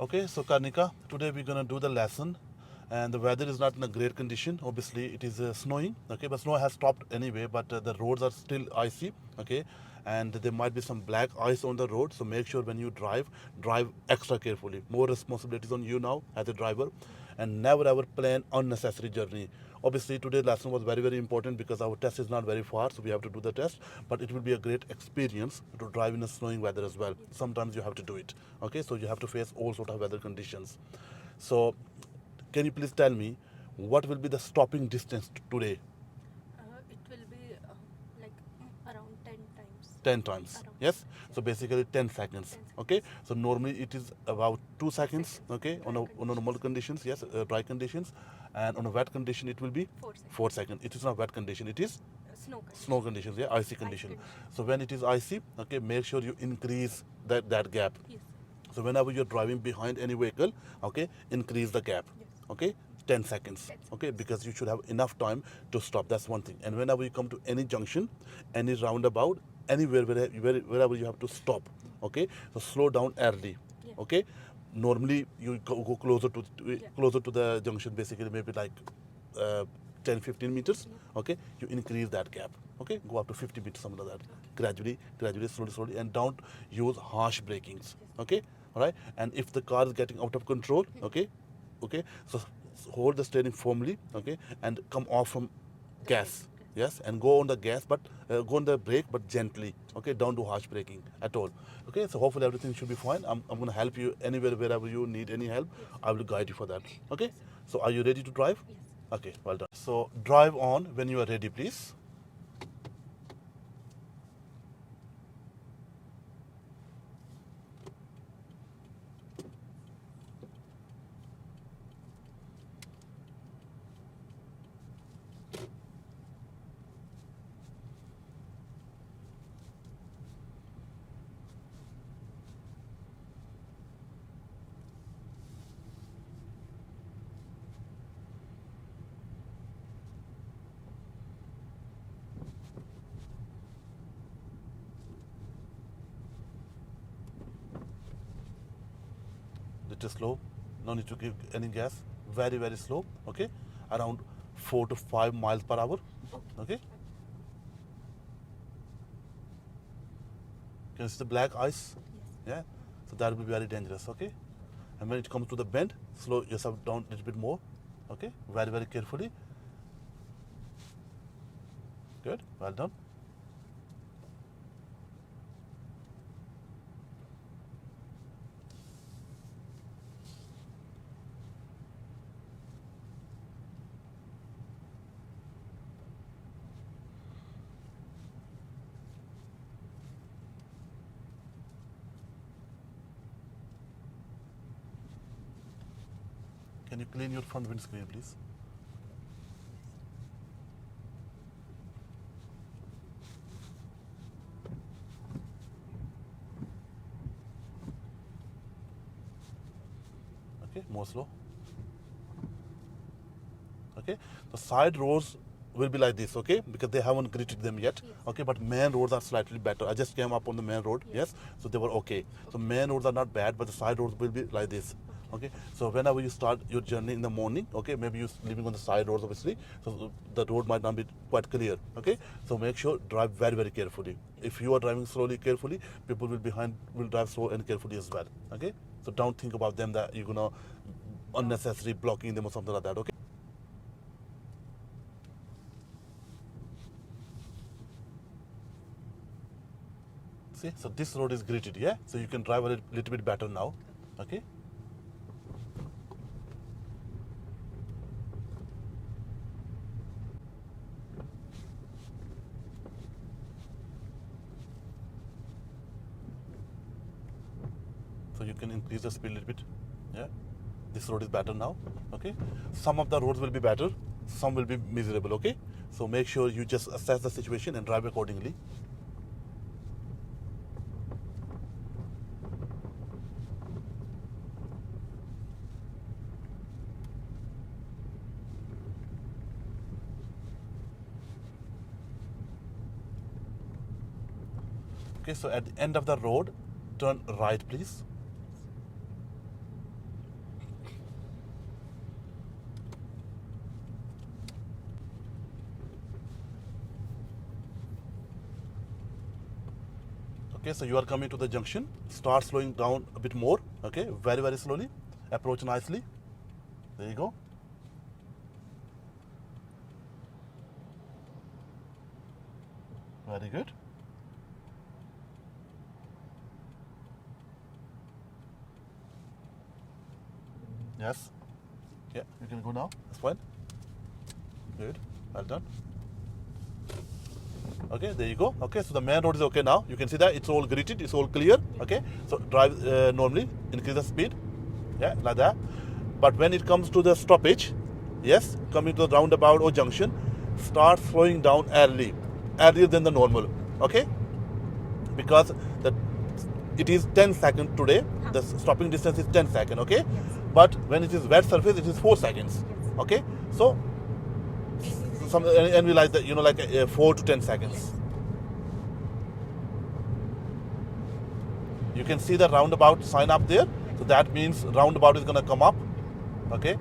Okay, so Karnika, today we're gonna do the lesson, and the weather is not in a great condition. Obviously, it is snowing. Okay, but snow has stopped anyway. But the roads are still icy. Okay, and there might be some black ice on the road. So make sure when you drive extra carefully. More responsibilities on you now as a driver, and never ever plan unnecessary journey. Obviously, today's lesson was very important because our test is not very far, so we have to do the test. But it will be a great experience to drive in a snowing weather as well. Sometimes you have to do it. Okay, so you have to face all sort of weather conditions. So, can you please tell me what will be the stopping distance today? It will be like around 10 times. 10 times. Around. Yes, so basically 10 seconds. 10 seconds. Okay, so normally it is about 2 seconds. Seconds. Okay, Dry on a normal conditions. Yes, dry conditions, and on a wet condition it will be 4 seconds. 4 seconds. It is not wet condition, it is Snow condition. snow conditions. Yeah, icy condition. So when it is icy, okay, make sure you increase that gap. Yes. So whenever you're driving behind any vehicle, okay, increase the gap. Yes. Okay, 10 seconds. 10 seconds. Okay, because you should have enough time to stop. That's one thing. And whenever you come to any junction, any roundabout, anywhere wherever you have to stop, okay, so slow down early. Yeah. Okay, normally you go closer to Yeah. closer to the junction, basically maybe like 10-15 meters. Yeah. Okay, you increase that gap. Okay, go up to 50 meters, something like that. Gradually, slowly, and don't use harsh brakings. Okay, all right. And if the car is getting out of control, okay, so hold the steering firmly, okay, and come off from gas. Yes, and go on the gas, but go on the brake, but gently. Okay, don't do harsh braking at all. Okay, so hopefully everything should be fine. I'm going to help you anywhere, wherever you need any help. Yes. I will guide you for that. Okay, Yes, sir. so are you ready to drive? Yes. Okay, well done. So drive on when you are ready, please. Little slow, no need to give any gas. Very slow. Okay, around 4 to 5 miles per hour. Okay, can you see the black ice? Yes. Yeah, so that will be very dangerous. Okay, and when it comes to the bend, slow yourself down a little bit more. Okay, very carefully. Good, well done. Can you clean your front windscreen, please? Okay, more slow. Okay, the side roads will be like this, okay, because they haven't gritted them yet. Yes. Okay, but main roads are slightly better. I just came up on the main road. Yes. Yes, so they were okay. So main roads are not bad, but the side roads will be like this. Okay, so whenever you start your journey in the morning, okay, maybe you're living on the side roads, obviously, so the road might not be quite clear. Okay, so make sure drive very carefully. If you are driving slowly, carefully, people will drive slow and carefully as well. Okay, so don't think about them that you're gonna unnecessary blocking them or something like that. Okay. See, so this road is gritted, yeah? So you can drive a little bit better now, okay? So you can increase the speed a little bit, yeah? This road is better now, okay? Some of the roads will be better, some will be miserable, okay? So make sure you just assess the situation and drive accordingly. Okay, so at the end of the road, turn right, please. Okay, so you are coming to the junction. Start slowing down a bit more. Okay, very, very slowly. Approach nicely. There you go. Very good. Yes. Yeah, you can go now. That's fine. Good. Well done. Okay, there you go. Okay, so the main road is okay now. You can see that it's all gritted, it's all clear. Okay, so drive normally, increase the speed. Yeah, like that. But when it comes to the stoppage, yes, coming to the roundabout or junction, start slowing down earlier than the normal. Okay, because the it is 10 seconds today. The stopping distance is 10 seconds. Okay, but when it is wet surface, it is 4 seconds. Okay, so some and we like that, you know, like 4 to 10 seconds. You can see the roundabout sign up there, so that means roundabout is gonna come up. Okay,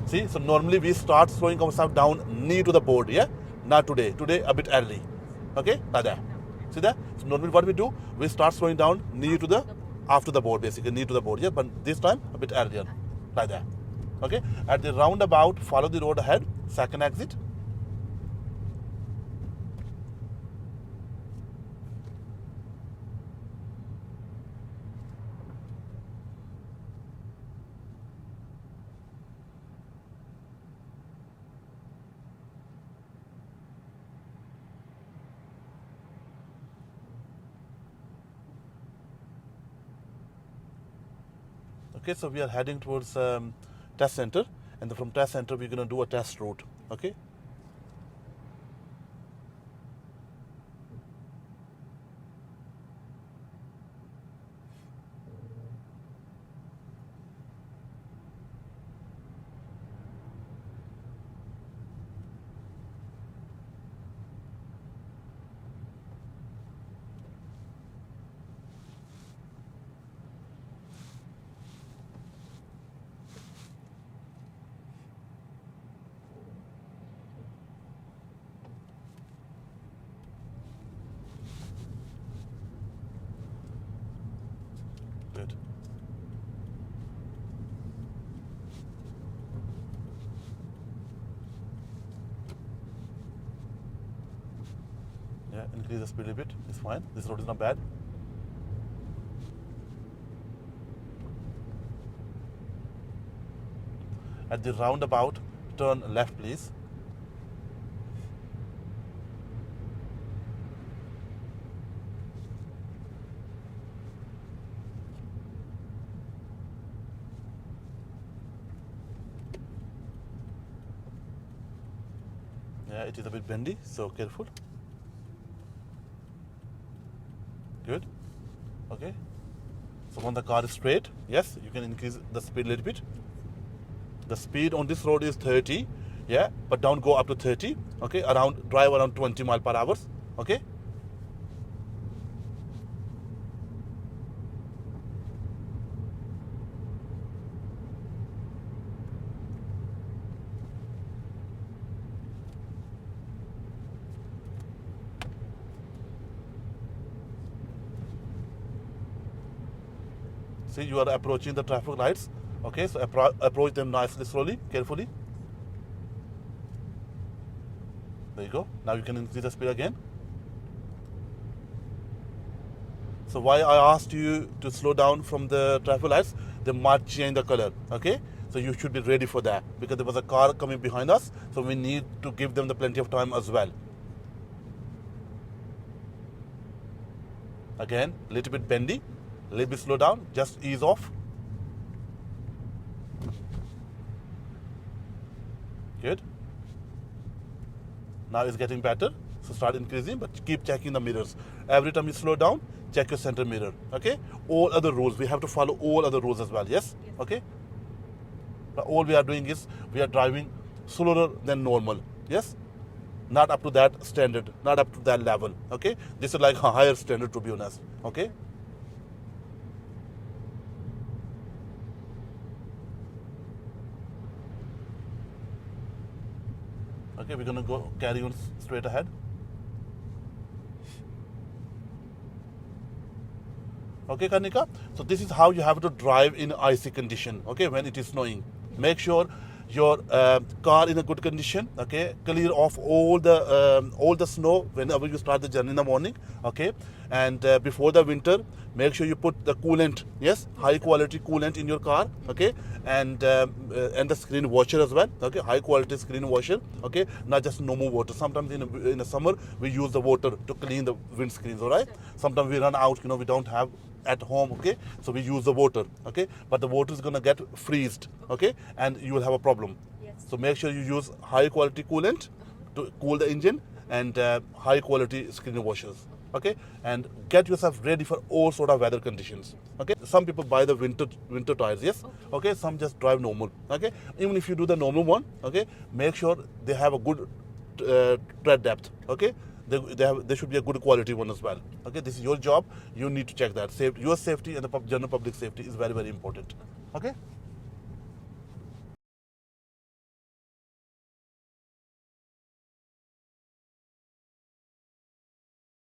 see, so normally we start slowing ourselves down near to the board. Yeah, not today. Today a bit early. Okay, like that. See that? So normally what we do, we start slowing down near to the after the board, basically near to the board. Yeah, but this time a bit earlier, like that. Okay, at the roundabout, follow the road ahead. Second exit. Okay, so we are heading towards test center, and from test center we're gonna do a test route. Okay. Good. Yeah, increase the speed a bit. It's fine. This road is not bad. At the roundabout, turn left, please. Yeah, it is a bit bendy, so careful. Good. Okay. So when the car is straight, yes, you can increase the speed a little bit. The speed on this road is 30, yeah, but don't go up to 30. Okay, drive around 20 miles per hour. Okay. See, you are approaching the traffic lights. Okay, so approach them nicely, slowly, carefully. There you go. Now you can increase the speed again. So why I asked you to slow down from the traffic lights, they might change the color. Okay, so you should be ready for that, because there was a car coming behind us, so we need to give them the plenty of time as well. Again, a little bit bendy, a little bit slow down, just ease off. Good. Now it's getting better, so start increasing, but keep checking the mirrors. Every time you slow down, check your center mirror. Okay, all other rules, we have to follow all other rules as well. Yes. Okay, but all we are doing is we are driving slower than normal. Yes, not up to that standard, not up to that level. Okay, this is like a higher standard, to be honest. Okay. Okay, we're gonna go carry on straight ahead. Okay, Karnika? So this is how you have to drive in icy condition, okay, when it is snowing. Make sure your car in a good condition, okay, clear off all the snow whenever you start the journey in the morning, okay, and before the winter, make sure you put the coolant, yes, high quality coolant in your car, okay, and the screen washer as well, okay, high quality screen washer, okay, not just normal water. Sometimes in the summer we use the water to clean the windscreens, all right. Sometimes we run out, we don't have at home, okay, so we use the water, okay, but the water is going to get freezed, okay, and you will have a problem. Yes. So make sure you use high quality coolant to cool the engine, and high quality screen washers, okay, and get yourself ready for all sort of weather conditions, okay. Some people buy the winter tires, yes, okay, some just drive normal, okay. Even if you do the normal one, okay, make sure they have a good tread depth, okay. They should be a good quality one as well, okay. This is your job, you need to check that. Your safety and the general public safety is very, very important, okay.